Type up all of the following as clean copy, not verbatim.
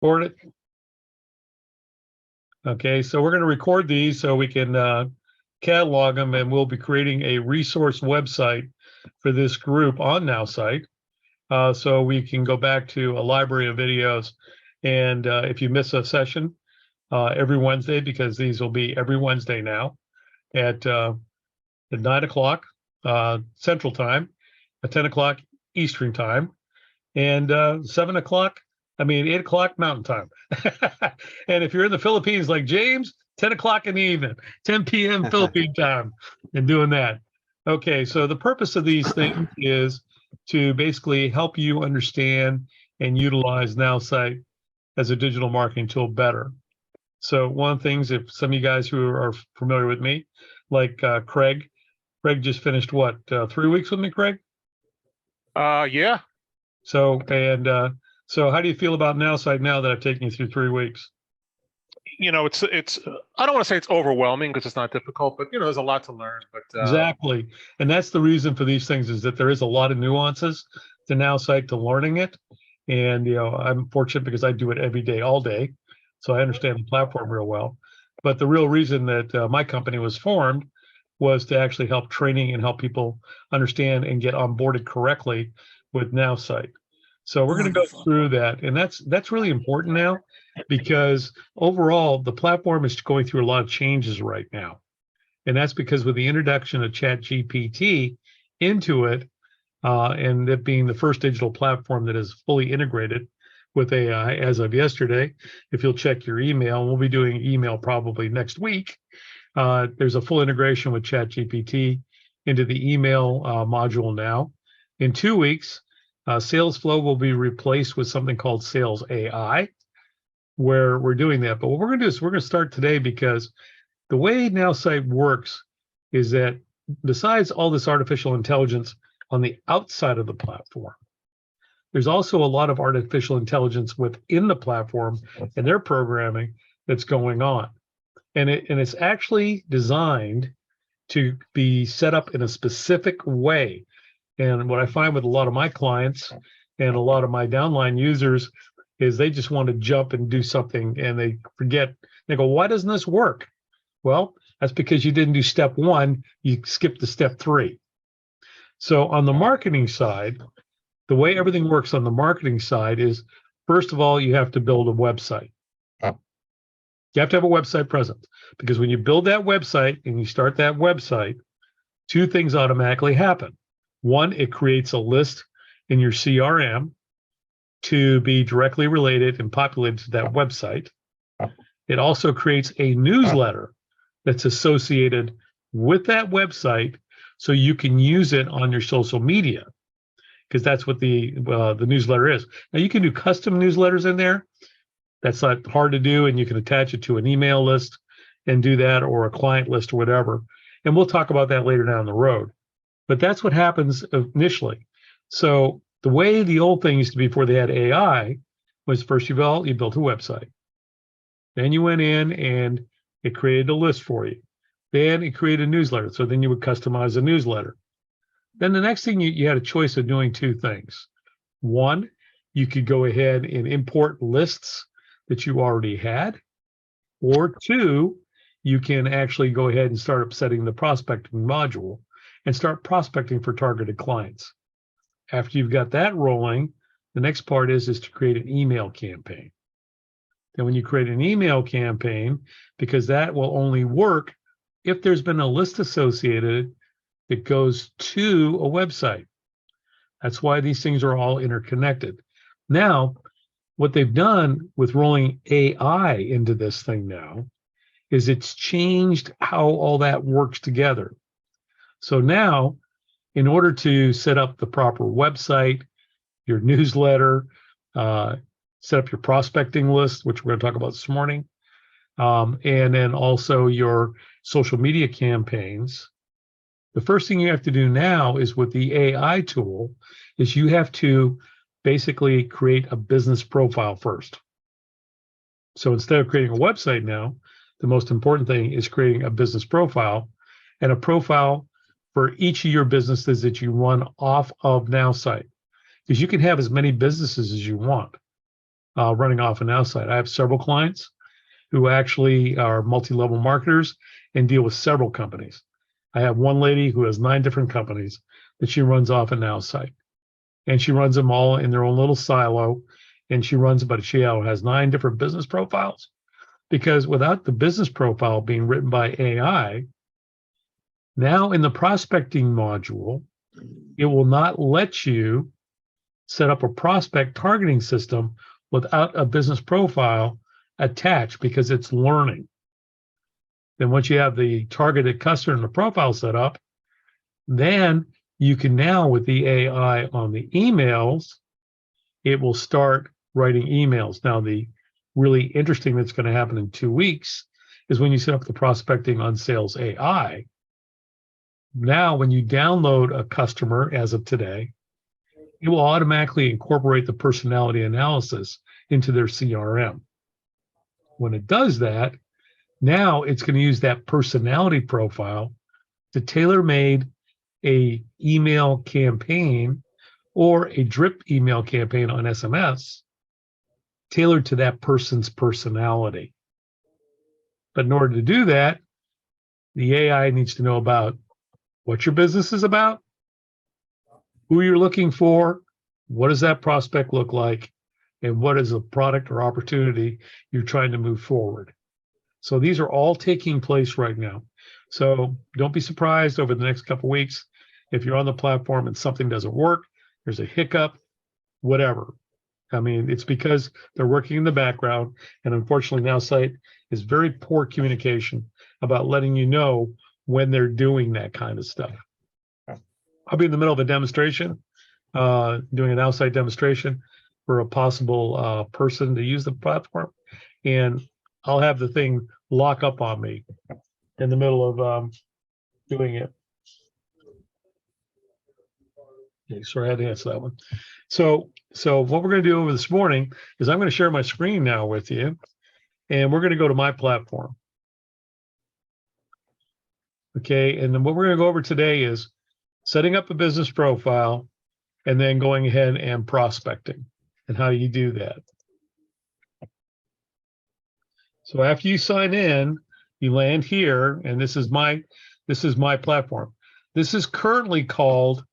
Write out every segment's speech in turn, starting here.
Record it. Okay, so we're going to record these so we can catalog them, and we'll be creating a resource website for this group on Nowsite. So we can go back to a library of videos. And if you miss a session every Wednesday, because these will be every Wednesday now at 9 o'clock Central Time, at 10 o'clock Eastern Time, and 7 o'clock, 8 o'clock Mountain Time. And if you're in the Philippines like James, 10 o'clock in the evening, 10 p.m. Philippine time, and doing that. Okay, so the purpose of these things is to basically help you understand and utilize Nowsite as a digital marketing tool better. So one of the things, if some of you guys who are familiar with me, like Craig just finished what, 3 weeks with me, Craig? Yeah. So how do you feel about Nowsite now that I've taken you through 3 weeks? It's I don't want to say it's overwhelming because it's not difficult, but there's a lot to learn. But exactly, and that's the reason for these things, is that there is a lot of nuances to Nowsite, to learning it. And I'm fortunate because I do it every day, all day, so I understand the platform real well. But the real reason that my company was formed was to actually help training and help people understand and get onboarded correctly with Nowsite. So we're going to go through that, and that's really important now, because overall the platform is going through a lot of changes right now, and that's because with the introduction of ChatGPT into it, and it being the first digital platform that is fully integrated with AI as of yesterday. If you'll check your email, and we'll be doing email probably next week. There's a full integration with ChatGPT into the email module now. In 2 weeks, Sales Flow will be replaced with something called Sales AI, where we're doing that. But what we're going to do is we're going to start today, because the way Nowsite works is that besides all this artificial intelligence on the outside of the platform, there's also a lot of artificial intelligence within the platform and their programming that's going on. And it's actually designed to be set up in a specific way. And what I find with a lot of my clients and a lot of my downline users is they just want to jump and do something, and they forget. They go, why doesn't this work? Well, that's because you didn't do step 1, you skipped to step 3. So on the marketing side, the way everything works on the marketing side is, first of all, you have to build a website. You have to have a website presence, because when you build that website and you start that website, 2 things automatically happen. 1, it creates a list in your CRM to be directly related and populated to that website. It also creates a newsletter that's associated with that website, so you can use it on your social media, because that's what the newsletter is. Now, you can do custom newsletters in there. That's not hard to do, and you can attach it to an email list and do that, or a client list or whatever. And we'll talk about that later down the road. But that's what happens initially. So the way the old thing used to be before they had AI was, first of all, you built a website. Then you went in and it created a list for you. Then it created a newsletter. So then you would customize a newsletter. Then the next thing, you had a choice of doing 2 things. 1, you could go ahead and import lists that you already had. Or 2, you can actually go ahead and start upsetting the prospecting module and start prospecting for targeted clients. After you've got that rolling, the next part is to create an email campaign. Then when you create an email campaign, because that will only work if there's been a list associated that goes to a website. That's why these things are all interconnected. Now, what they've done with rolling AI into this thing now is it's changed how all that works together. So now, in order to set up the proper website, your newsletter, set up your prospecting list, which we're going to talk about this morning, and then also your social media campaigns, the first thing you have to do now is, with the AI tool, is you have to basically create a business profile first. So instead of creating a website now, the most important thing is creating a business profile, and a profile for each of your businesses that you run off of Nowsite, because you can have as many businesses as you want. running off an Nowsite. I have several clients who actually are multi-level marketers and deal with several companies. I have one lady who has 9 different companies that she runs off a Nowsite, and she runs them all in their own little silo. And she has 9 different business profiles, because without the business profile being written by AI, now in the prospecting module, it will not let you set up a prospect targeting system without a business profile attached, because it's learning. Then once you have the targeted customer and the profile set up, then you can now, with the AI on the emails, it will start writing emails. Now, the really interesting that's going to happen in 2 weeks is when you set up the prospecting on Sales AI. Now, when you download a customer as of today, it will automatically incorporate the personality analysis into their CRM. When it does that, now it's going to use that personality profile to tailor-made a email campaign or a drip email campaign on SMS tailored to that person's personality. But in order to do that, the AI needs to know about what your business is about, who you're looking for, what does that prospect look like, and what is a product or opportunity you're trying to move forward. So these are all taking place right now. So don't be surprised over the next couple of weeks if you're on the platform and something doesn't work, there's a hiccup, whatever. I mean, it's because they're working in the background, and unfortunately Nowsite is very poor communication about letting you know when they're doing that kind of stuff. I'll be in the middle of a demonstration, doing an Nowsite demonstration for a possible person to use the platform, and I'll have the thing lock up on me in the middle of doing it. Okay, sorry, I had to answer that one. So what we're going to do over this morning is I'm going to share my screen now with you, and we're going to go to my platform. Okay, and then what we're going to go over today is setting up a business profile and then going ahead and prospecting and how you do that. So after you sign in, you land here, and this is my platform. This is currently called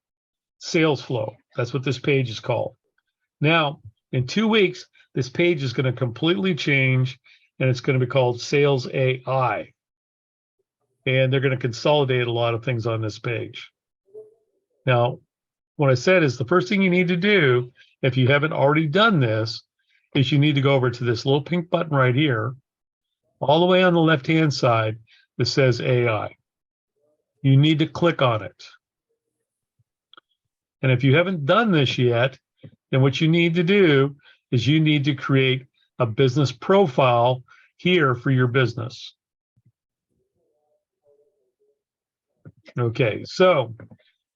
Sales Flow. That's what this page is called. Now, in 2 weeks, this page is going to completely change, and it's going to be called Sales AI. And they're going to consolidate a lot of things on this page. Now, what I said is the first thing you need to do, if you haven't already done this, is you need to go over to this little pink button right here, all the way on the left-hand side that says AI. You need to click on it. And if you haven't done this yet, then what you need to do is you need to create a business profile here for your business. Okay, so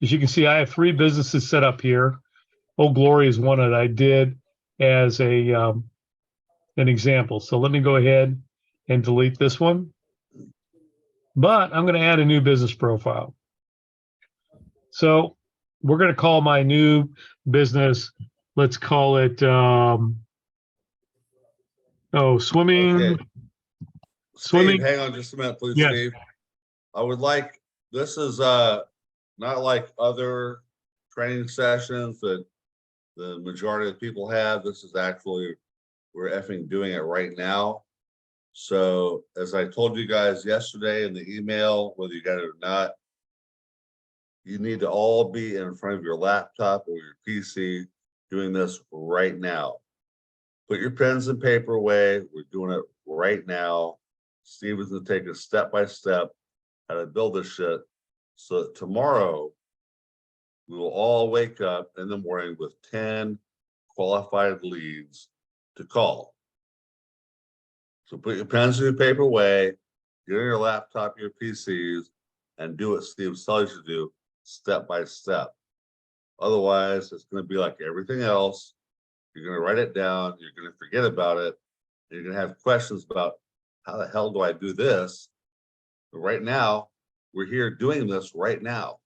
as you can see, I have 3 businesses set up here. Old Glory is one that I did as a an example. So let me go ahead and delete this one. But I'm going to add a new business profile. So we're going to call my new business, let's call it swimming. Okay. Swimming. Steve, hang on just a minute, please, Yes. Steve. I would like, this is not like other training sessions that the majority of people have. This is actually, we're effing doing it right now. So as I told you guys yesterday in the email, whether you got it or not, you need to all be in front of your laptop or your PC doing this right now. Put your pens and paper away. We're doing it right now. Steve is going to take us step by step how to build this shit so that tomorrow we will all wake up in the morning with 10 qualified leads to call. So put your pens and your paper away, get on your laptop, your PCs, and do what Steve tells you to do step by step. Otherwise, it's going to be like everything else. You're going to write it down. You're going to forget about it. You're going to have questions about how the hell do I do this? But right now, we're here doing this right now.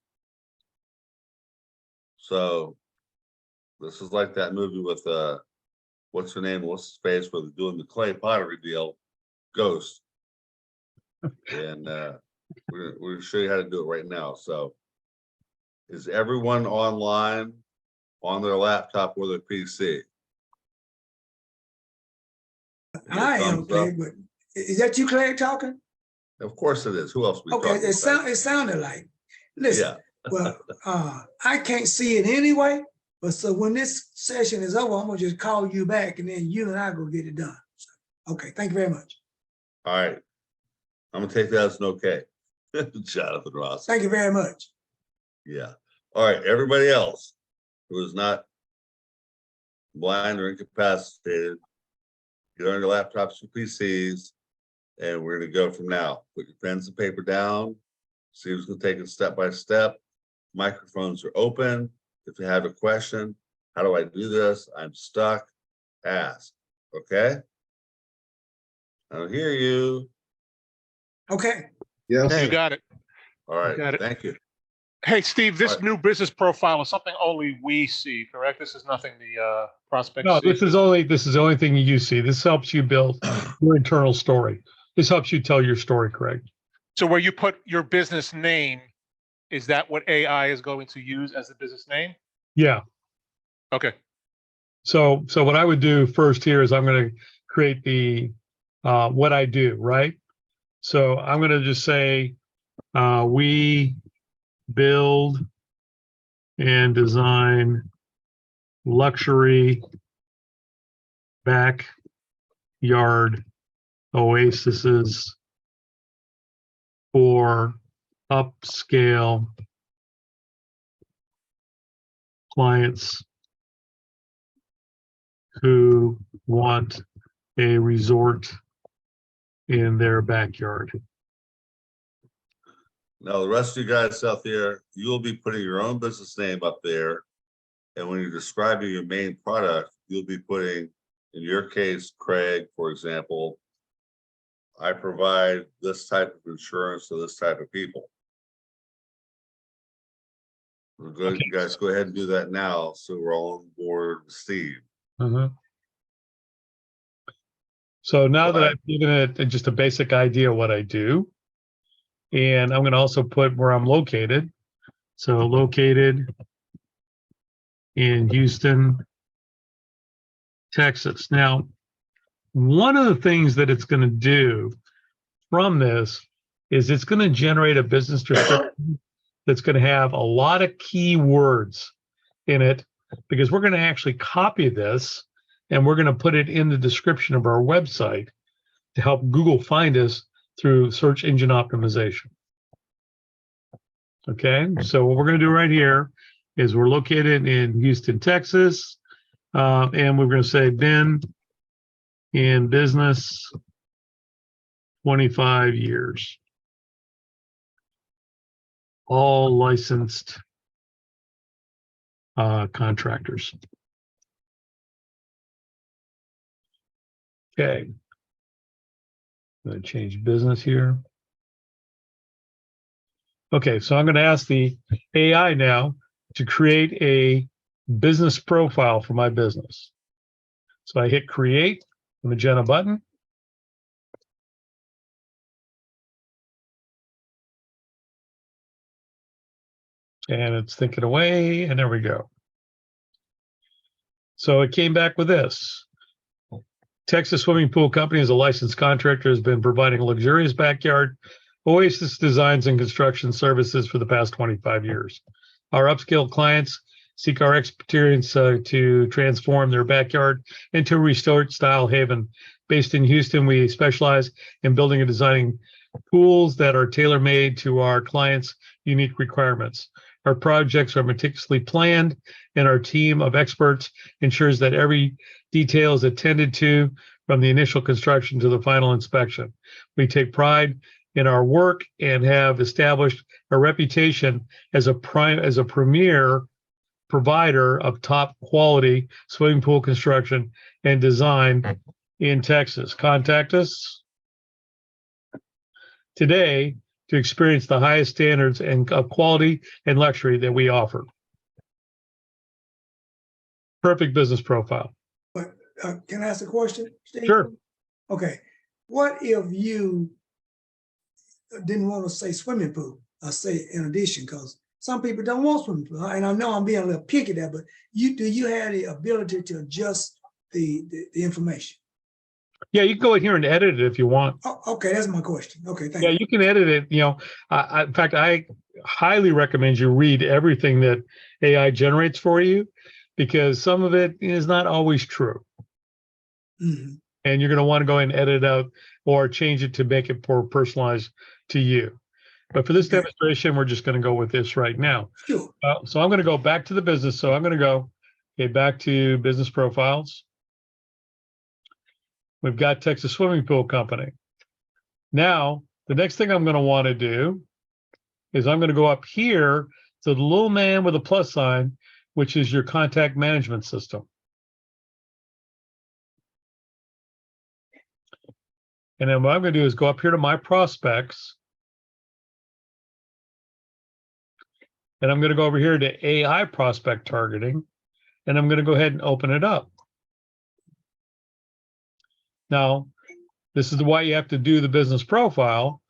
So this is like that movie with what's her name, what's his face, where they're doing the clay pottery deal, Ghost. And we're gonna show you how to do it right now. So is everyone online on their laptop or their PC? I am, Clay, but is that you, Clay, talking? Of course it is. Who else we Okay, talking about? it sounded like, listen, Yeah. well, I can't see it anyway, but so when this session is over, I'm gonna just call you back and then you and I go get it done. So, okay, thank you very much. All right. I'm gonna take that as an okay. Jonathan Ross. Thank you very much. Yeah. All right. Everybody else who is not blind or incapacitated, get on your laptops or PCs, and we're gonna go from now. Put your pens and paper down. See who's gonna take it step by step. Microphones are open. If you have a question, how do I do this? I'm stuck. Ask. Okay. I don't hear you. Okay. Yes. You got it. All right. Got it. Thank you. Hey, Steve, this All right. new business profile is something only we see, correct? This is nothing the prospects No, see. this is the only thing you see. This helps you build your internal story. This helps you tell your story, Craig. So where you put your business name, is that what AI is going to use as the business name? Yeah. Okay. So what I would do first here is I'm going to create the what I do, right? So I'm going to just say we build and design luxury backyard oases for upscale clients who want a resort in their backyard. Now, the rest of you guys out there, you will be putting your own business name up there. And when you're describing your main product, you'll be putting, in your case, Craig, for example, I provide this type of insurance to this type of people. We're good. Okay. You guys go ahead and do that now. So we're all on board with Steve. So now that Right. I've given it just a basic idea of what I do, and I'm going to also put where I'm located. So located in Houston, Texas. Now, one of the things that it's going to do from this is it's going to generate a business description that's going to have a lot of keywords in it, because we're going to actually copy this and we're going to put it in the description of our website to help Google find us through search engine optimization. Okay, so what we're going to do right here is we're located in Houston, Texas, and we're going to say been in business 25 years. All licensed contractors. Okay. I'm going to change business here. Okay, so I'm going to ask the AI now to create a business profile for my business. So I hit create, the magenta button. And it's thinking away, and there we go. So it came back with this. Texas Swimming Pool Company is a licensed contractor, has been providing luxurious backyard oasis designs and construction services for the past 25 years. Our upscale clients seek our expertise to transform their backyard into a resort style haven. Based in Houston, we specialize in building and designing pools that are tailor-made to our clients' unique requirements. Our projects are meticulously planned, and our team of experts ensures that every detail is attended to from the initial construction to the final inspection. We take pride in our work and have established a reputation as a premier provider of top quality swimming pool construction and design in Texas. Contact us today to experience the highest standards and of quality and luxury that we offer. Perfect business profile. But Can I ask a question, Steve? Sure. Okay, what if you didn't want to say swimming pool? I say in addition, because some people don't want swimming pool, and I know I'm being a little picky there, but do you have the ability to adjust the information? Yeah, you can go in here and edit it if you want. Oh, okay, that's my question. Okay, thank Yeah, you. you can edit it. In fact, I highly recommend you read everything that AI generates for you, because some of it is not always true. Mhm. And you're going to want to go and edit it out or change it to make it more personalized to you. But for this Okay. demonstration, we're just going to go with this right now. Sure. So I'm going to go back to the business. So I'm going to go back to business profiles. We've got Texas Swimming Pool Company. Now, the next thing I'm going to want to do is I'm going to go up here to the little man with a plus sign, which is your contact management system. And then what I'm going to do is go up here to my prospects. And I'm going to go over here to AI prospect targeting. And I'm going to go ahead and open it up. Now, this is why you have to do the business profile,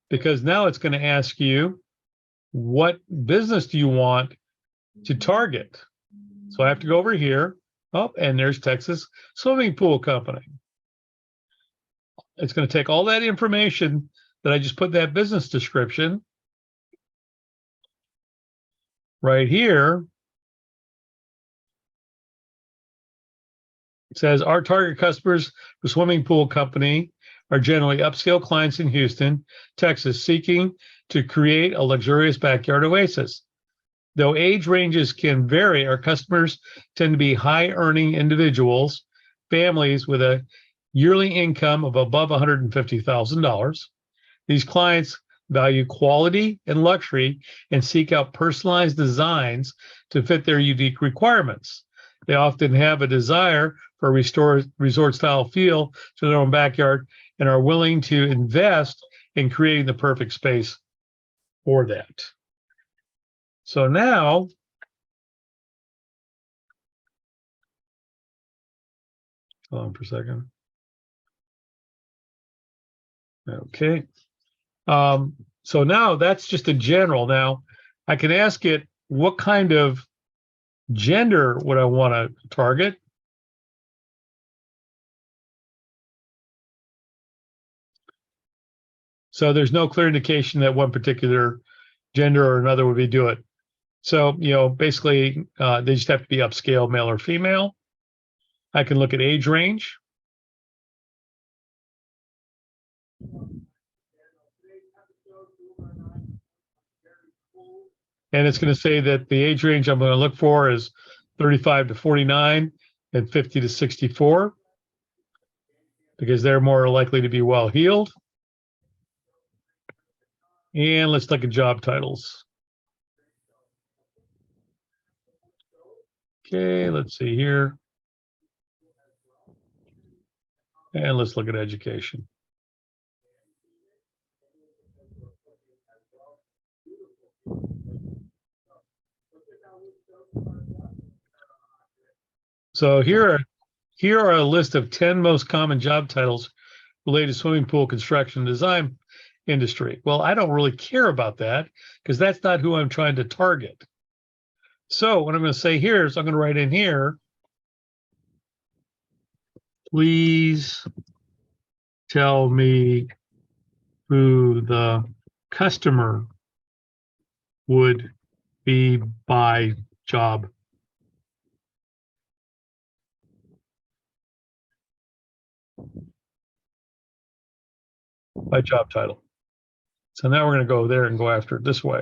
because now it's going to ask you, what business do you want to target? So I have to go over here. Oh, and there's Texas Swimming Pool Company. It's going to take all that information that I just put in that business description right here. It says our target customers for Swimming Pool Company are generally upscale clients in Houston, Texas, seeking to create a luxurious backyard oasis. Though age ranges can vary, our customers tend to be high-earning individuals, families with a yearly income of above $150,000. These clients value quality and luxury and seek out personalized designs to fit their unique requirements. They often have a desire for a resort-style feel to their own backyard and are willing to invest in creating the perfect space for that. So now, hold on for a second. Okay. So now that's just a general. Now I can ask it what kind of gender would I want to target. So there's no clear indication that one particular gender or another would be do it. So, basically they just have to be upscale, male or female. I can look at age range. And it's going to say that the age range I'm going to look for is 35 to 49 and 50 to 64, because they're more likely to be well-heeled. And let's look at job titles. Okay, let's see here. And let's look at education. So here are a list of 10 most common job titles related to swimming pool construction design industry. Well, I don't really care about that because that's not who I'm trying to target. So what I'm going to say here is I'm going to write in here, please tell me who the customer would be by job. By job title. So now we're going to go there and go after it this way.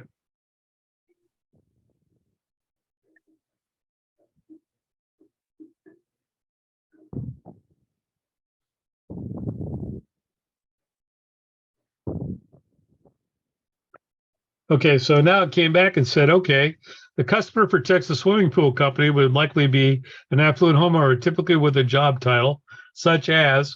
Okay, so now it came back and said, okay, the customer for Texas Swimming Pool Company would likely be an affluent homeowner, typically with a job title, such as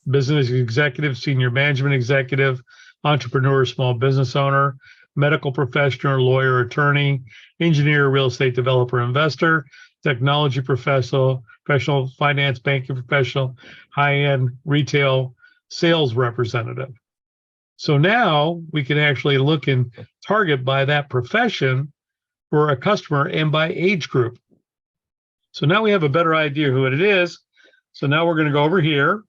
business executive, senior management executive, entrepreneur, small business owner, medical professional, lawyer, attorney, engineer, real estate developer, investor, technology professional, finance, banking professional, high-end retail sales representative. So now we can actually look and target by that profession for a customer and by age group. So now we have a better idea who it is. So now we're going to go over here.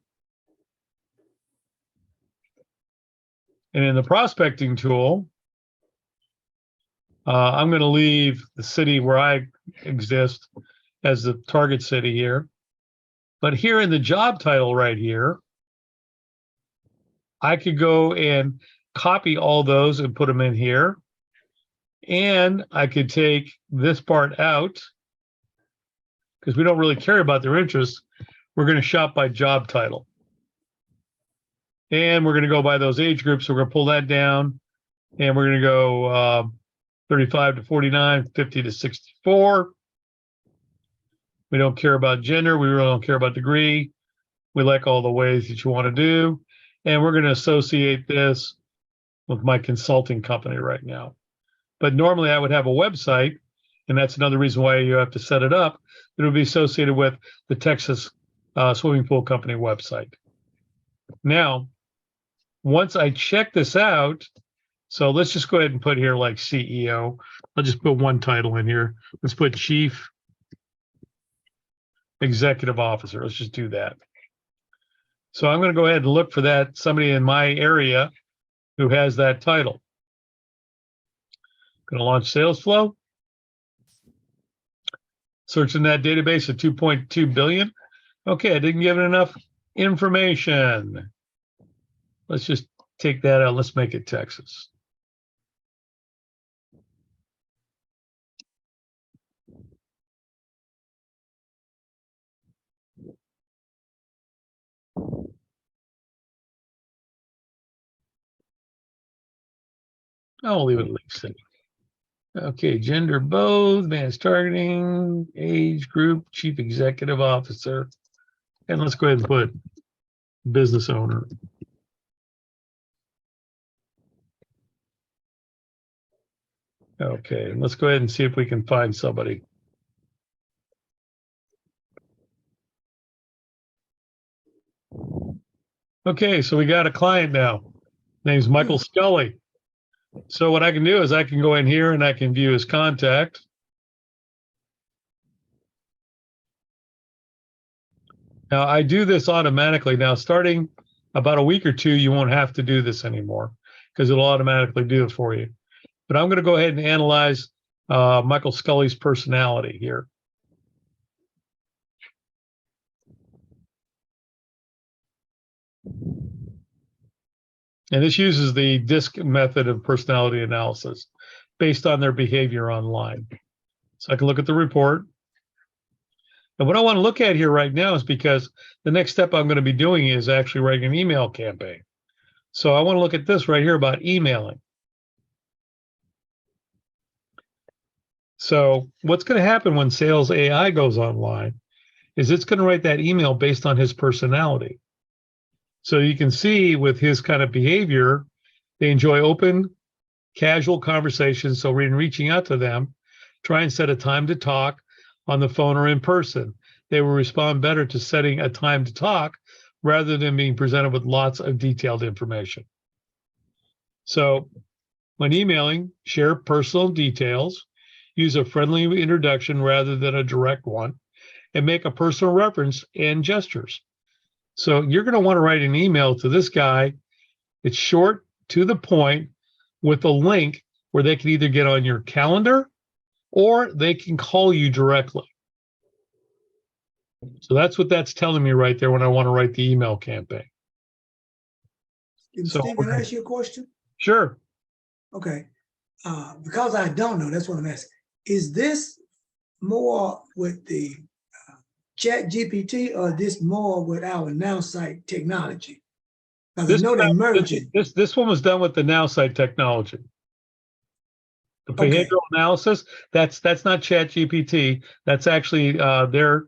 And in the prospecting tool, I'm going to leave the city where I exist as the target city here. But here in the job title right here, I could go and copy all those and put them in here. And I could take this part out because we don't really care about their interests. We're going to shop by job title. And we're going to go by those age groups. So we're going to pull that down. And we're going to go 35 to 49, 50 to 64. We don't care about gender. We really don't care about degree. We like all the ways that you want to do. And we're going to associate this with my consulting company right now. But normally I would have a website, and that's another reason why you have to set it up. It would be associated with the Texas Swimming Pool Company website. Now, once I check this out, so let's just go ahead and put here like CEO. I'll just put one title in here. Let's put Chief Executive Officer. Let's just do that. So I'm going to go ahead and look for that, somebody in my area who has that title. Going to launch sales flow. Searching that database of 2.2 billion. Okay, I didn't give it enough information. Let's just take that out. Let's make it Texas. I'll leave it at least. Okay, gender both, advanced targeting, age group, chief executive officer. And let's go ahead and put business owner. Okay, let's go ahead and see if we can find somebody. Okay, so we got a client now. Name's Michael Scully. So what I can do is I can go in here and I can view his contact. Now I do this automatically. Now starting about a week or two, you won't have to do this anymore because it'll automatically do it for you. But I'm going to go ahead and analyze Michael Scully's personality here. And this uses the DISC method of personality analysis based on their behavior online. So I can look at the report. And what I want to look at here right now is because the next step I'm going to be doing is actually writing an email campaign. So I want to look at this right here about emailing. So what's going to happen when Sales AI goes online is it's going to write that email based on his personality. So you can see with his kind of behavior, they enjoy open, casual conversations. So when reaching out to them, try and set a time to talk on the phone or in person. They will respond better to setting a time to talk rather than being presented with lots of detailed information. So when emailing, share personal details, use a friendly introduction rather than a direct one, and make a personal reference and gestures. So you're going to want to write an email to this guy. It's short, to the point, with a link where they can either get on your calendar or they can call you directly. So that's what that's telling me right there when I want to write the email campaign. So, Steve, can I ask you a question? Sure. Okay. Because I don't know, that's what I'm asking. Is this more with the Chat GPT or this more with our Nowsite technology? Because I know they're merging. This one was done with the Nowsite technology. The behavioral analysis, that's not Chat GPT. That's actually their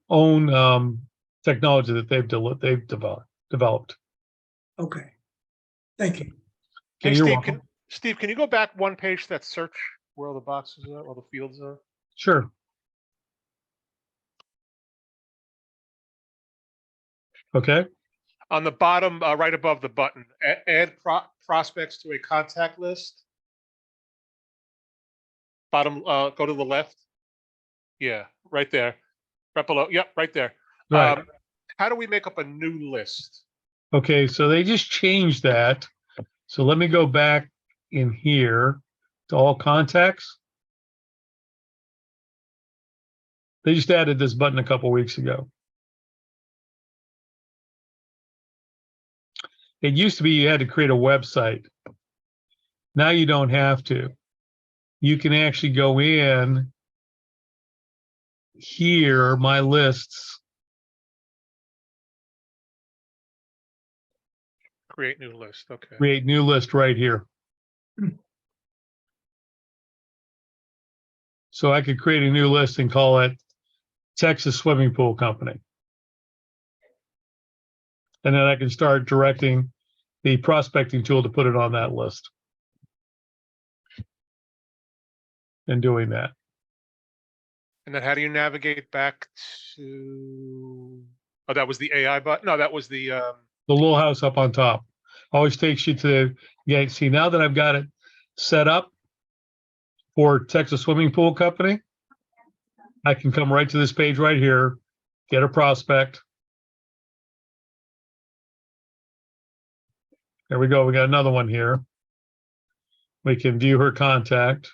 own technology that they've developed. Okay. Thank you. Hey, Okay, Steve, Steve, can you go back one page to that search where all the boxes are, all the fields are? Sure. Okay, On the bottom, right above the button, add prospects to a contact list. Bottom, go to the left. Yeah, right there. Right below. Yep, right there. right. How do we make up a new list? Okay, so they just changed that. So let me go back in here to all contacts. They just added this button a couple weeks ago. It used to be you had to create a website. Now you don't have to. You can actually go in here, my lists, Create new list. Okay. create new list right here. So I could create a new list and call it Texas Swimming Pool Company. And then I can start directing the prospecting tool to put it on that list. And doing that. And then how do you navigate back to? Oh, that was the AI button. No, that was the. The little house up on top always takes you to, yeah, see, now that I've got it set up for Texas Swimming Pool Company, I can come right to this page right here, get a prospect. There we go. We got another one here. We can view her contact.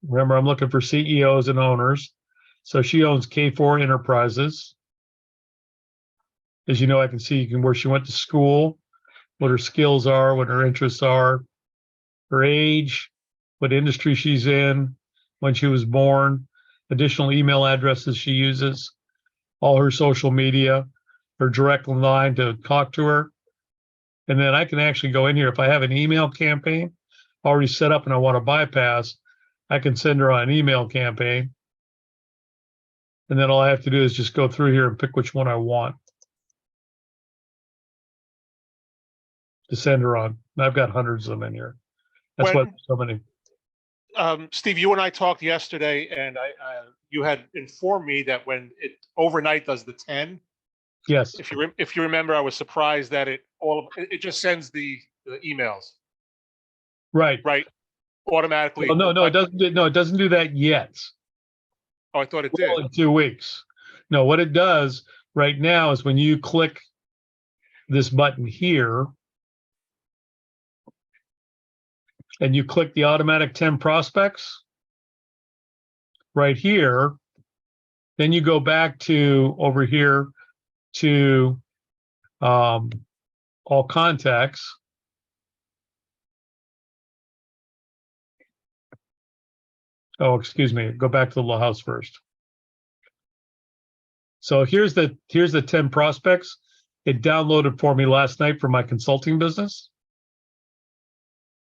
Remember, I'm looking for CEOs and owners. So she owns K4 Enterprises. As you know, I can see where she went to school, what her skills are, what her interests are, her age, what industry she's in, when she was born, additional email addresses she uses, all her social media, her direct line to talk to her. And then I can actually go in here. If I have an email campaign already set up and I want to bypass, I can send her on an email campaign. And then all I have to do is just go through here and pick which one I want to send her on. And I've got hundreds of them in here. That's why there's so many. Steve, you and I talked yesterday, and you had informed me that when it overnight does the 10. Yes. If you remember, I was surprised that it just sends the emails. Right. Right. Automatically. Well, no, it doesn't. No, it doesn't do that yet. Oh, I thought it did. In 2 weeks. No, what it does right now is when you click this button here and you click the automatic 10 prospects right here, then you go back to over here to all contacts. Oh, excuse me. Go back to the little house first. So here's the 10 prospects. It downloaded for me last night for my consulting business.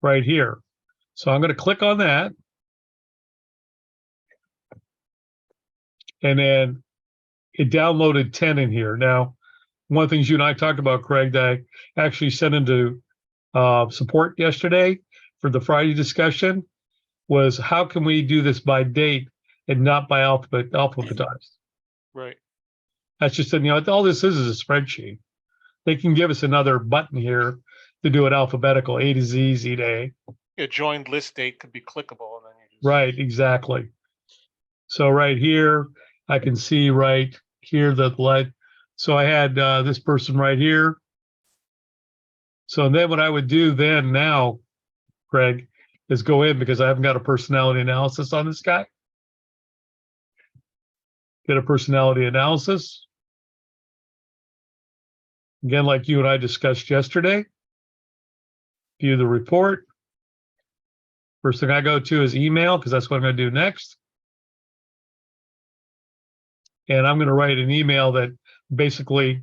Right here. So I'm going to click on that. And then it downloaded 10 in here. Now, one of the things you and I talked about, Craig, that I actually sent into support yesterday for the Friday discussion was how can we do this by date and not by alphabetized? Right. That's just, all this is a spreadsheet. They can give us another button here to do it alphabetical, A to Z, Z to A. A joined list date could be clickable, and then you just. Right, exactly. So right here, I can see right here the light. So I had this person right here. So then what I would do then now, Craig, is go in because I haven't got a personality analysis on this guy. Get a personality analysis. Again, like you and I discussed yesterday. View the report. First thing I go to is email because that's what I'm going to do next. And I'm going to write an email that basically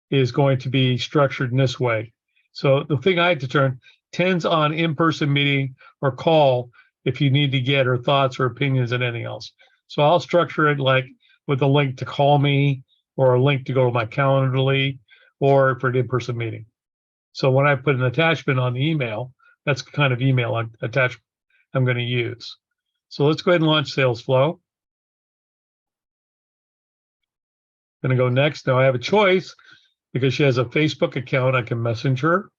is going to be structured in this way. So the thing I had to turn tends on in-person meeting or call if you need to get her thoughts or opinions and anything else. So I'll structure it like with a link to call me or a link to go to my Calendly or for an in-person meeting. So when I put an attachment on the email, that's the kind of email attachment I'm going to use. So let's go ahead and launch Sales Flow. Gonna go next. Now I have a choice because she has a Facebook account. I can message her.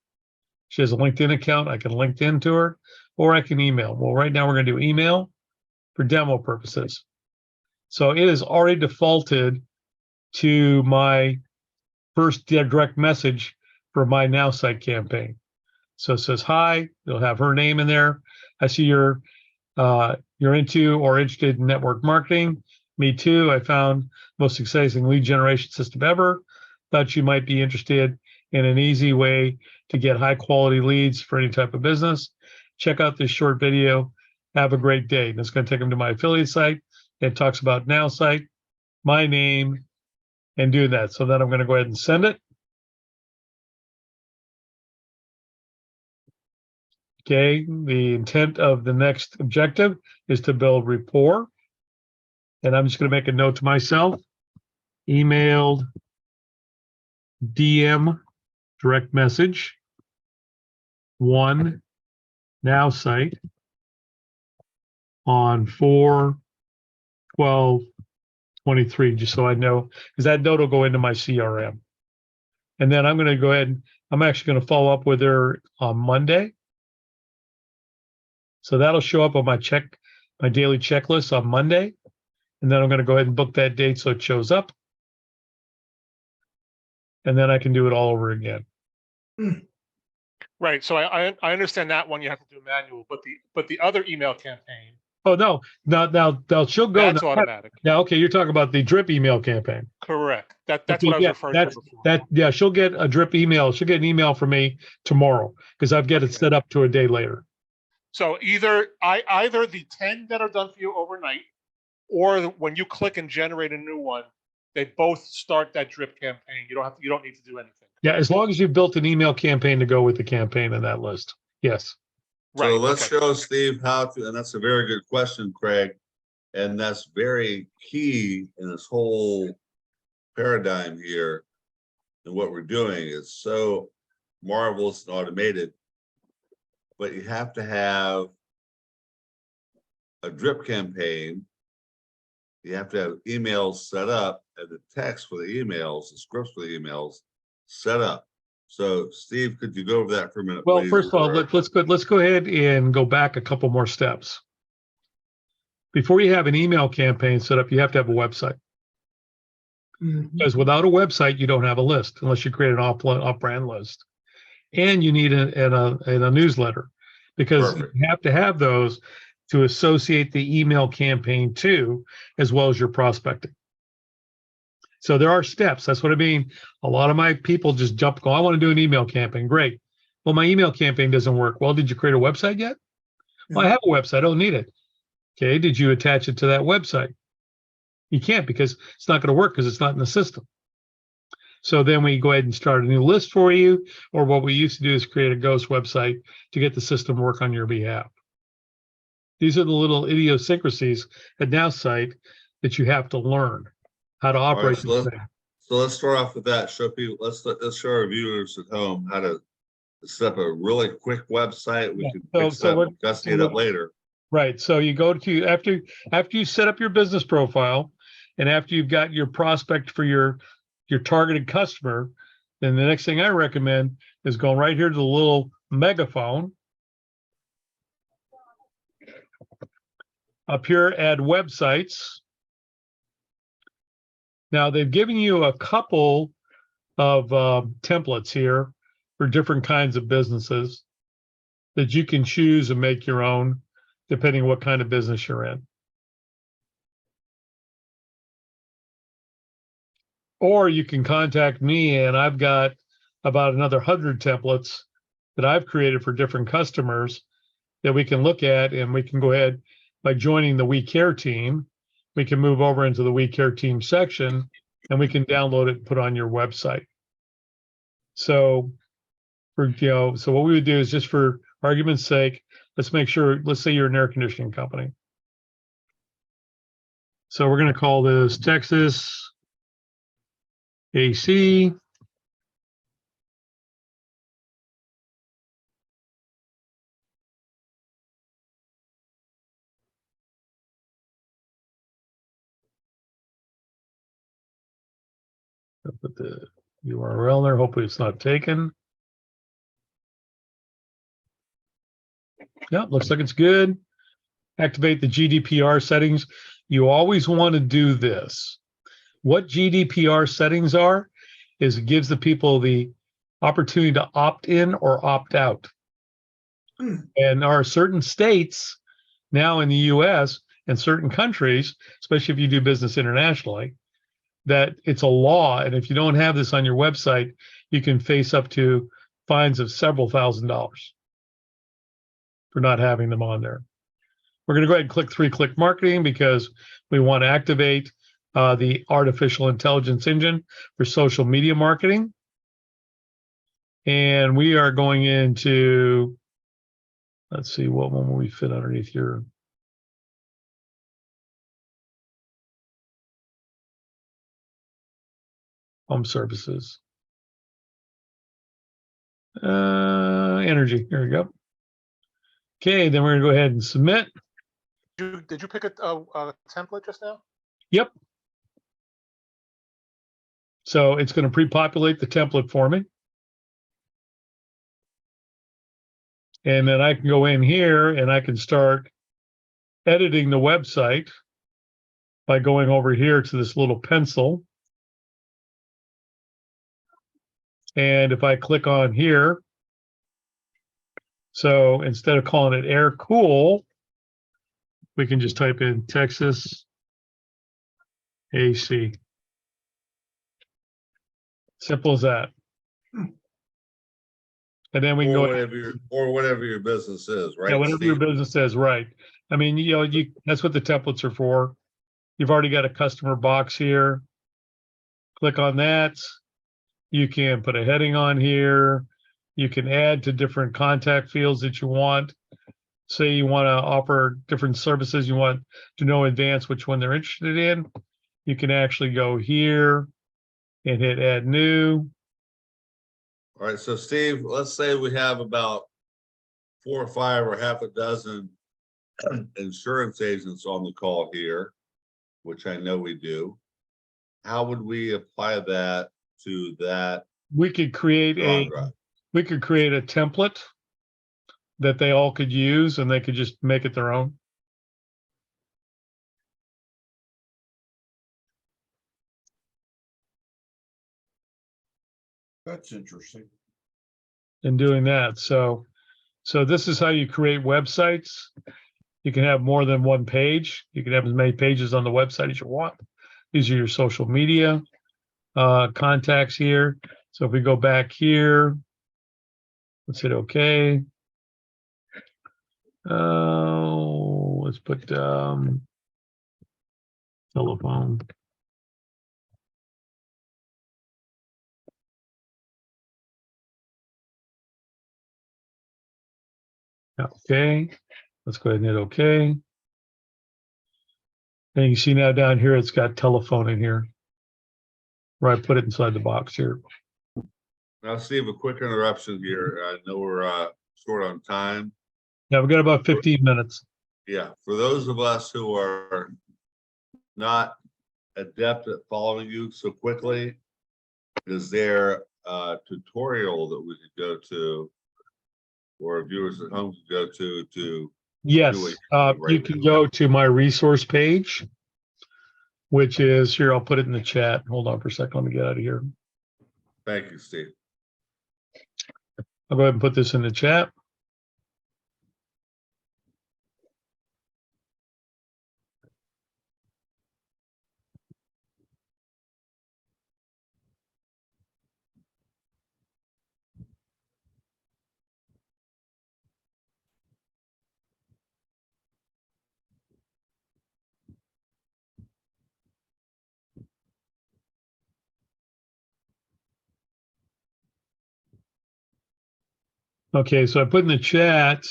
She has a LinkedIn account. I can LinkedIn to her, or I can email. Well, right now we're gonna do email for demo purposes. So it is already defaulted to my first direct message for my Nowsite campaign. So it says hi. It'll have her name in there. I see you're into or interested in network marketing. Me too. I found most exciting lead generation system ever. Thought you might be interested in an easy way to get high quality leads for any type of business. Check out this short video. Have a great day. And it's going to take them to my affiliate site. It talks about Nowsite, my name, and do that. So then I'm going to go ahead and send it. Okay, the intent of the next objective is to build rapport. And I'm just going to make a note to myself. Emailed, DM, direct message, 1 Nowsite on 4/12/23, just so I know, because that note will go into my CRM. And then I'm going to go ahead and I'm actually going to follow up with her on Monday. So that'll show up on my daily checklist on Monday. And then I'm going to go ahead and book that date so it shows up. And then I can do it all over again. Right. So I understand that one you have to do manual, but the other email campaign, Oh, no. Now she'll go. that's automatic. Now, okay, you're talking about the drip email campaign. Correct. That's Okay, what I was yeah, referring to before. yeah, she'll get a drip email. She'll get an email from me tomorrow because I've got it set up to a day later. So either the 10 that are done for you overnight, or when you click and generate a new one, they both start that drip campaign. You don't need to do anything. Yeah, as long as you've built an email campaign to go with the campaign in that list. Yes. Right. So let's okay. show Steve how to, and that's a very good question, Craig. And that's very key in this whole paradigm here. And what we're doing is so marvelous and automated, but you have to have a drip campaign. You have to have emails set up and the text for the emails, the scripts for the emails set up. So Steve, could you go over that for a minute, Well, please? first of all, let's go ahead and go back a couple more steps. Before you have an email campaign set up, you have to have a website. Because without a website, you don't have a list unless you create an off-brand list. And you need a newsletter because Perfect. you have to have those to associate the email campaign to, as well as your prospecting. So there are steps. That's what I mean. A lot of my people just go, I want to do an email campaign. Great. Well, my email campaign doesn't work. Well, did you create a website yet? Well, I have a website. I don't need it. Okay. Did you attach it to that website? You can't because it's not going to work because it's not in the system. So then we go ahead and start a new list for you, or what we used to do is create a ghost website to get the system to work on your behalf. These are the little idiosyncrasies at Nowsite that you have to learn how to operate this thing. So let's start off with that. Show people. Let's show our viewers at home how to set up a really quick website. We can fix that and gussy it up later. Right. So you go to after you set up your business profile, and after you've got your prospect for your targeted customer, then the next thing I recommend is going right here to the little megaphone. Up here, add websites. Now they've given you a couple of templates here for different kinds of businesses that you can choose and make your own, depending on what kind of business you're in. Or you can contact me, and I've got about another 100 templates that I've created for different customers that we can look at, and we can go ahead by joining the We Care team. We can move over into the We Care team section, and we can download it and put on your website. So, so what we would do is, just for argument's sake, let's say you're an air conditioning company. So we're going to call this Texas AC. the URL there. Hopefully it's not taken. Yeah, looks like it's good. Activate the GDPR settings. You always want to do this. What GDPR settings are is it gives the people the opportunity to opt in or opt out. And there are certain states now in the US and certain countries, especially if you do business internationally, that it's a law. And if you don't have this on your website, you can face up to fines of several $1,000s for not having them on there. We're going to go ahead and click 3-click marketing because we want to activate the artificial intelligence engine for social media marketing. And we are going into, let's see, what one will we fit underneath here? Home services. Energy, here we go. Okay, then we're gonna go ahead and submit. Did you pick a template just now? Yep. So it's going to pre-populate the template for me. And then I can go in here and I can start editing the website by going over here to this little pencil. And if I click on here, so instead of calling it air cool, we can just type in Texas AC. Simple as that. And then we can Or go whatever your business is, right? yeah, whatever your Steve? business is, right. I mean, you know, that's what the templates are for. You've already got a customer box here. Click on that. You can put a heading on here. You can add to different contact fields that you want. Say you want to offer different services, you want to know in advance which one they're interested in. You can actually go here and hit add new. All right, so Steve, let's say we have about 4 or 5 or half a dozen insurance agents on the call here, which I know we do. How would we apply that to that We could create drawing drive? we could create a template that they all could use and they could just make it their own. That's interesting. In doing that. So this is how you create websites. You can have more than one page. You can have as many pages on the website as you want. These are your social media contacts here. So if we go back here, let's hit OK. Let's put telephone. Okay, let's go ahead and hit OK. And you see now down here, it's got telephone in here, where I put it inside the box here. Now, Steve, a quick interruption here. I know we're short on time. Now we've got about 15 minutes. Yeah, for those of us who are not adept at following you so quickly, is there a tutorial that we could go to, or viewers at home could go to Yes, do it you right can now? go to my resource page, which is here. I'll put it in the chat. Hold on for a second. Let me get out of here. Thank you, Steve. I'll go ahead and put this in the chat. Okay, so I put in the chat,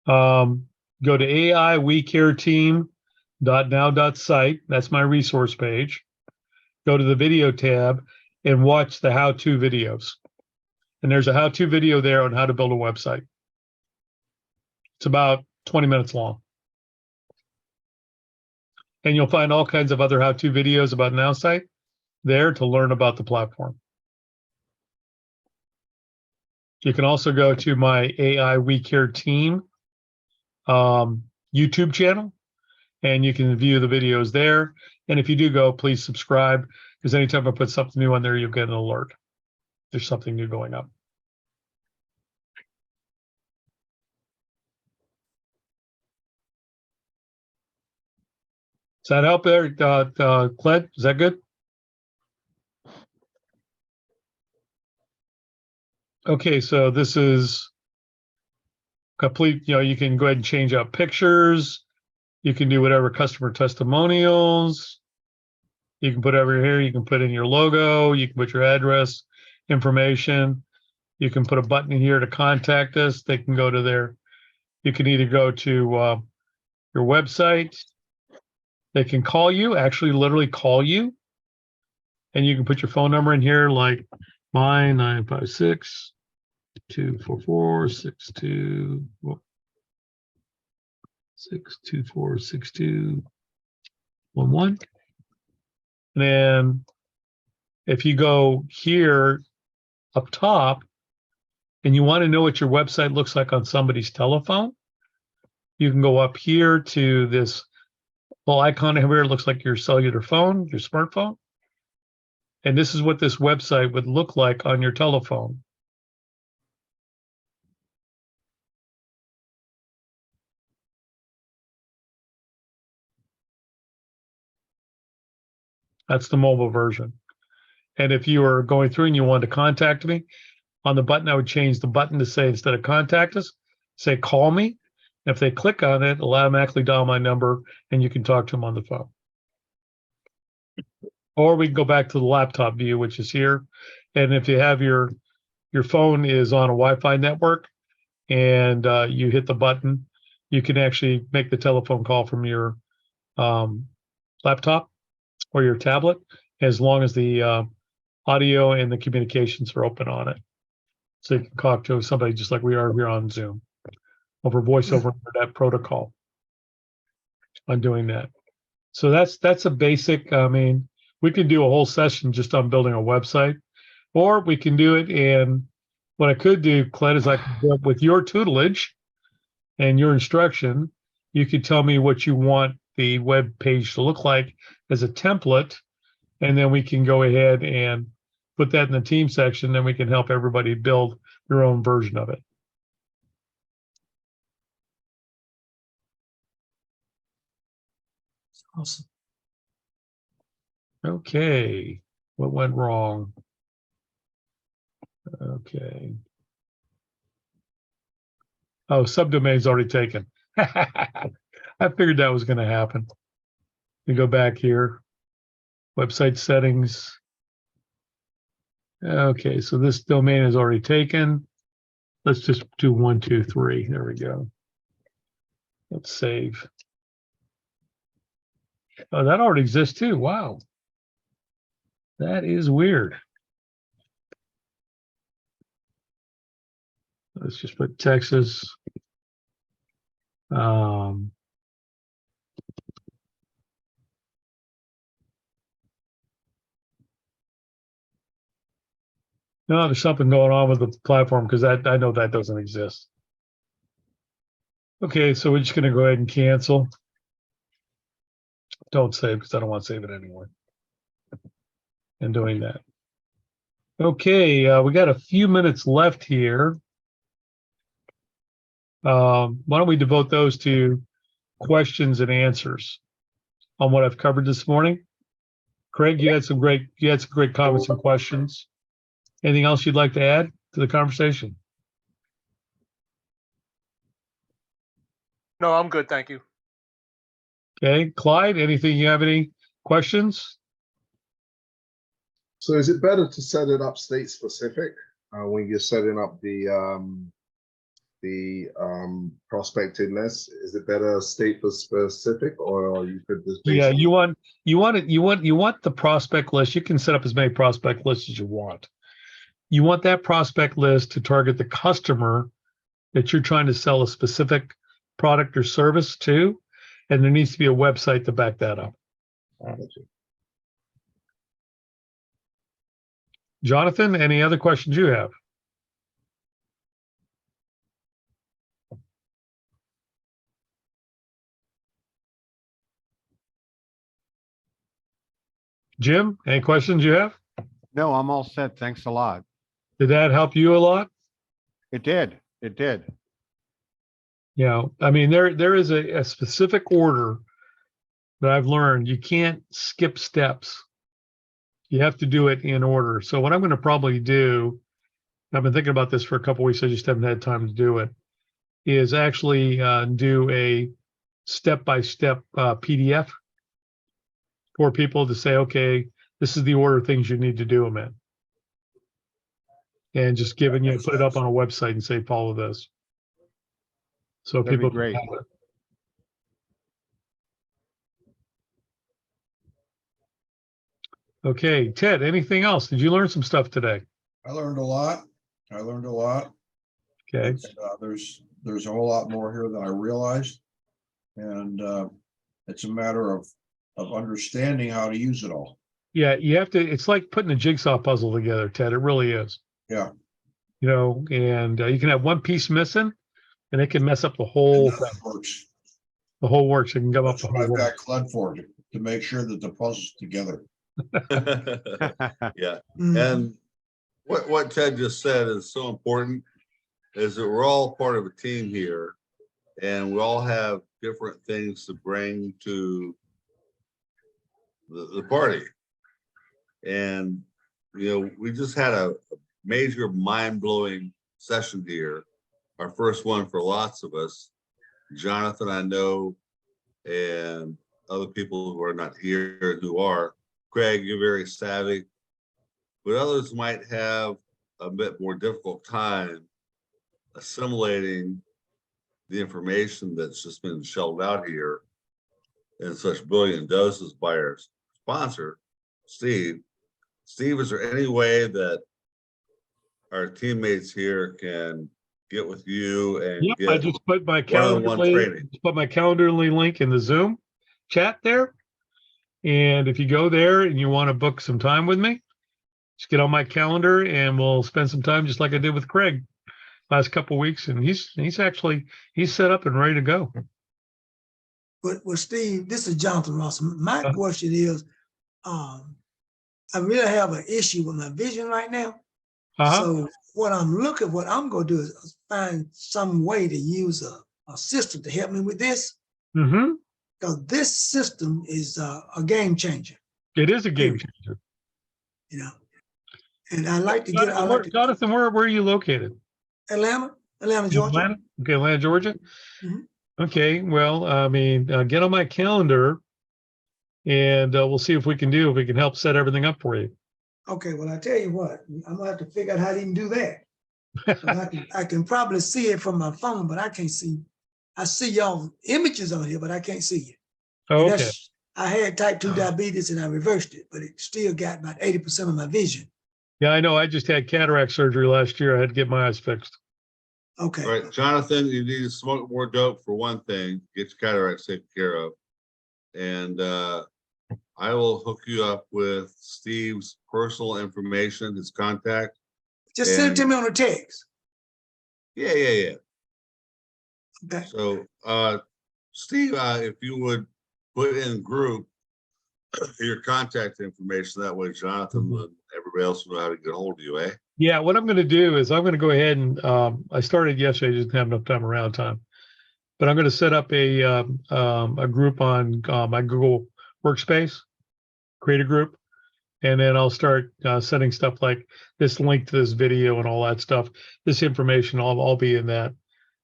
go to aiwecareteam.now.site. That's my resource page. Go to the video tab and watch the how-to videos. And there's a how-to video there on how to build a website. It's about 20 minutes long. And you'll find all kinds of other how-to videos about Nowsite there to learn about the platform. You can also go to my AI We Care team YouTube channel, and you can view the videos there. And if you do go, please subscribe, because anytime I put something new on there, you'll get an alert. There's something new going up. Does that help there, Cled? Is that good? Okay, so this is complete. You can go ahead and change out pictures. You can do whatever customer testimonials. You can put over here, you can put in your logo, you can put your address information. You can put a button here to contact us. They can go to there. You can either go to your website. They can call you, actually literally call you. And you can put your phone number in here, like mine, 956 244 6211. And then if you go here up top and you want to know what your website looks like on somebody's telephone, you can go up here to this little icon here. It looks like your cellular phone, your smartphone. And this is what this website would look like on your telephone. That's the mobile version. And if you are going through and you want to contact me, on the button, I would change the button to say, instead of contact us, say call me. If they click on it, it'll automatically dial my number and you can talk to them on the phone. Or we can go back to the laptop view, which is here. And if you have your phone is on a Wi-Fi network and you hit the button, you can actually make the telephone call from your laptop or your tablet, as long as the audio and the communications are open on it. So you can talk to somebody just like we are here on Zoom over voice over internet protocol on doing that. So that's a basic. I mean, we can do a whole session just on building a website, or we can do it. And what I could do, Cled, is I could do it with your tutelage and your instruction. You could tell me what you want the web page to look like as a template, and then we can go ahead and put that in the team section. Then we can help everybody build their own version of it. Awesome. Okay, what went wrong? Okay. Oh, subdomain's already taken. I figured that was going to happen. We go back here, website settings. Okay, so this domain is already taken. Let's just do 1, 2, 3. There we go. Let's save. Oh, that already exists too. Wow. That is weird. Let's just put Texas. No, there's something going on with the platform, because I know that doesn't exist. Okay, so we're just going to go ahead and cancel. Don't save, because I don't want to save it anymore. And doing that. Okay, we got a few minutes left here. Why don't we devote those to questions and answers on what I've covered this morning? Craig, you had some great comments and questions. Anything else you'd like to add to the conversation? No, I'm good. Thank you. Okay, Clyde, anything, you have any questions? So is it better to set it up state specific when you're setting up the prospecting list? Is it better state specific, or you could just Yeah, basically... you want the prospect list. You can set up as many prospect lists as you want. You want that prospect list to target the customer that you're trying to sell a specific product or service to, and there needs to be a website to back that up. Jonathan, any other questions you have? Jim, any questions you have? No, I'm all set. Thanks a lot. Did that help you a lot? It did. It did. Yeah, I mean, there is a specific order that I've learned. You can't skip steps. You have to do it in order. So what I'm going to probably do, I've been thinking about this for a couple weeks, I just haven't had time to do it, is actually do a step-by-step PDF for people to say, okay, this is the order of things you need to do them in. And just put it up on a website and say, follow this. So That'd be people great. can have it. Okay, Ted, anything else? Did you learn some stuff today? I learned a lot. Okay. And, there's a whole lot more here than I realized. And it's a matter of understanding how to use it all. Yeah, you have to, it's like putting a jigsaw puzzle together, Ted. It really is. Yeah. You know, and you can have one piece missing and it can mess up the whole And thing. that works. The whole works. It can gum up That's the what whole I've work. got Cled for, to make sure that the puzzle's together. Yeah, Mhm. and what Ted just said is so important, is that we're all part of a team here, and we all have different things to bring to the party. And, you know, we just had a major mind-blowing session here, our first one for lots of us. Jonathan, I know, and other people who are not here who are. Craig, you're very savvy, but others might have a bit more difficult time assimilating the information that's just been shelled out here in such brilliant doses by our sponsor, Steve. Steve, is there any way that our teammates here can get with you and Yep, I get just put my one-on-one training? Calendly link in the Zoom chat there. And if you go there and you want to book some time with me, just get on my calendar and we'll spend some time just like I did with Craig last couple of weeks. And he's set up and ready to go. But Steve, this is Jonathan Ross. My Uh-huh. question is, I really have an issue with my vision right now. Uh-huh. So what I'm gonna do is find some way to use a system to help me with this, Mm-hmm. because this system is a game changer, It is a game Period. changer. you know. And I like to get, Jonathan, where are you located? Atlanta, In Georgia. Atlanta? Okay, Atlanta, Georgia. Mhm. Okay, well, I mean, get on my calendar and we'll see if we can help set everything up for you. Okay, well, I tell you what, I'm gonna have to figure out how to even do that. But I can probably see it from my phone, but I can't see. I see y'all images on here, but I can't see you. And Okay. I had type 2 diabetes and I reversed it, but it still got about 80% of my vision. Yeah, I know. I just had cataract surgery last year. I had to get my eyes fixed. Okay. All right, Jonathan, you need to smoke more dope for one thing, get your cataracts taken care of. And I will hook you up with Steve's personal information, his contact. Just send it to and- me on a text. Yeah. Okay. So, Steve, if you would put in group your contact information, that way Jonathan and everybody else will know how to get a hold of you, eh? Yeah, what I'm going to do is I'm going to go ahead and I started yesterday, just didn't have enough time around time. But I'm going to set up a group on my Google Workspace, create a group, and then I'll start setting stuff like this link to this video and all that stuff. This information, I'll be in that.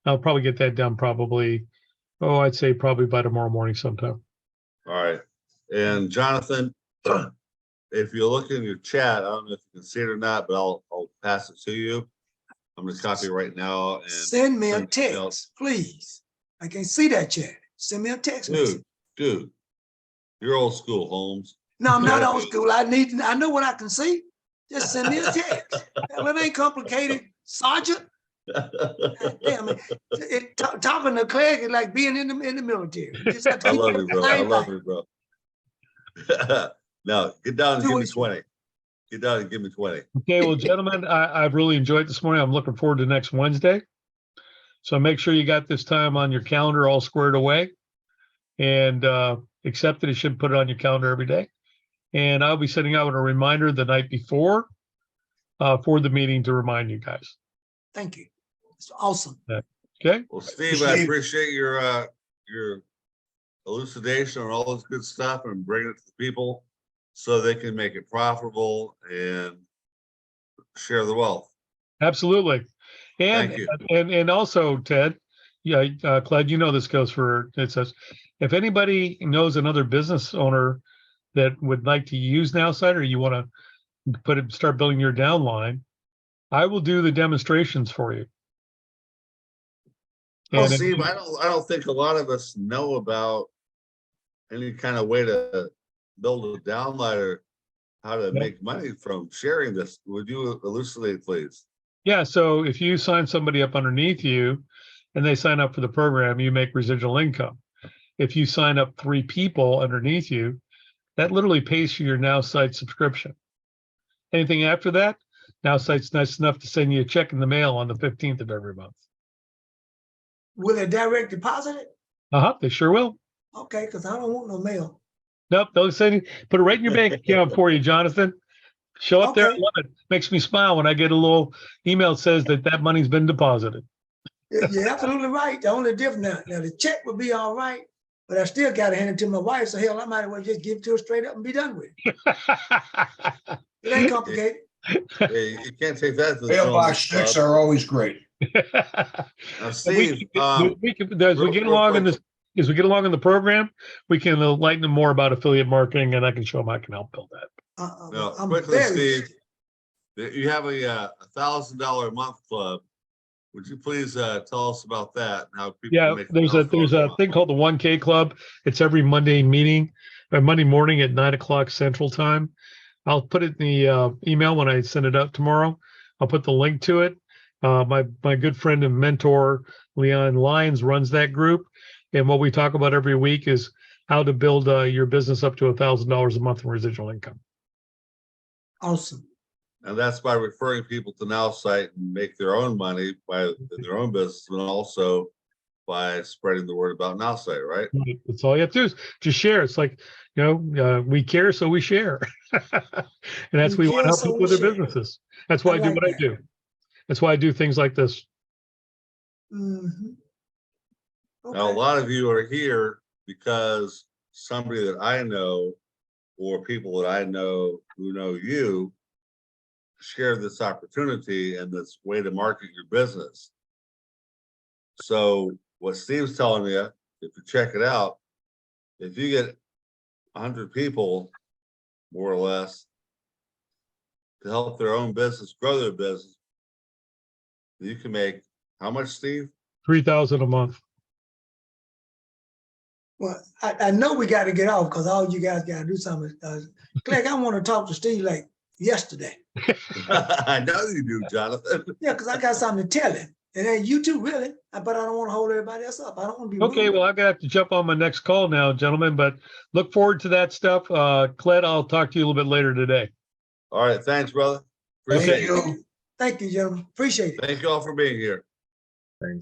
I'll probably get that done I'd say probably by tomorrow morning sometime. All right. And Jonathan, if you look in your chat, I don't know if you can see it or not, but I'll pass it to you. I'm going to copy it right now. And Send me a send it to text, please. I can't see that chat. Send me a text message. Dude, you're old school, Holmes. No, I'm not old school. I know what I can see. Just send me a text. Hell, it ain't complicated, Sergeant. Damn it. Talking to Craig is like being in the military. You just have to I keep love you, bro. I line love line. you, bro. No, get down and Do give me what 20. get down and give me 20. Okay, well, gentlemen, I've really enjoyed this morning. I'm looking forward to next Wednesday. So make sure you got this time on your calendar all squared away and accept it. You should put it on your calendar every day. And I'll be sending out a reminder the night before for the meeting to remind you guys. Thank you. It's awesome. Okay. Well, Steve, I appreciate your elucidation on all this good stuff and bringing it to the people so they can make it profitable and share the wealth. Absolutely. Thank you. And also, Ted, yeah, Cled, you know this goes for, it says, if anybody knows another business owner that would like to use Nowsite, or you want to start building your downline, I will do the demonstrations for you. Well, And Steve, I don't think a lot of us know about any kind of way to build a downline or how to make money from sharing this. Would you elucidate, please? yeah, so if you sign somebody up underneath you and they sign up for the program, you make residual income. If you sign up 3 people underneath you, that literally pays for your Nowsite subscription. Anything after that, Nowsite's nice enough to send you a check in the mail on the 15th of every month. Will they direct deposit it? They sure will. Okay, because I don't want no mail. Nope, they'll send you, put it right in your bank account for you, Jonathan. Show up there. I Okay. love it. Makes me smile when I get a little email that says that money's been deposited. You're absolutely right. The only difference now the check would be all right, but I still got to hand it to my wife. So hell, I might as well just give it to her straight up and be done with it. It ain't complicated. Hey, you can't take that to the Mailbox checks are always great. Now, Steve, as we get along in this, as we get along in the program, we can enlighten them more about affiliate marketing, and I can show them I can help build that. no, I'm quickly, very Steve, you have a $1,000 a month club. Would you please tell us about that and how people Yeah, can make there's a thing called the 1K Club. It's every Monday meeting, Monday morning at 9 o'clock Central Time. I'll put it in the email when I send it out tomorrow. I'll put the link to it. My good friend and mentor Leon Lyons runs that group, and what we talk about every week is how to build your business up to $1,000 a month in residual income. awesome. And that's by referring people to Nowsite and make their own money by their own business, but also by spreading the word about Nowsite, right? That's all you have to do is just share. It's like, we care, so we share. And that's We we want to care, help so people we with their share. businesses. That's why I do like what I that. do. That's why I do things like this. Mhm. Now, a Okay. lot of you are here because somebody that I know or people that I know who know you share this opportunity and this way to market your business. So what Steve's telling you, if you check it out, if you get 100 people, more or less, to help their own business, grow their business, you can make how much, Steve? 3,000 a month. Well, I know we got to get off because all you guys got to do something. Clegg, I want to talk to Steve like yesterday. I know you do, Jonathan. Yeah, because I got something to tell him. And then you too, really. But I don't want to hold everybody else up. I don't want to be Okay, rude. well, I'm gonna have to jump on my next call now, gentlemen, but look forward to that stuff. Cled, I'll talk to you a little bit later today. All right, thanks, brother. Thank Appreciate it. you. Thank you, gentlemen. Appreciate it. Thank you all for being here. Thanks.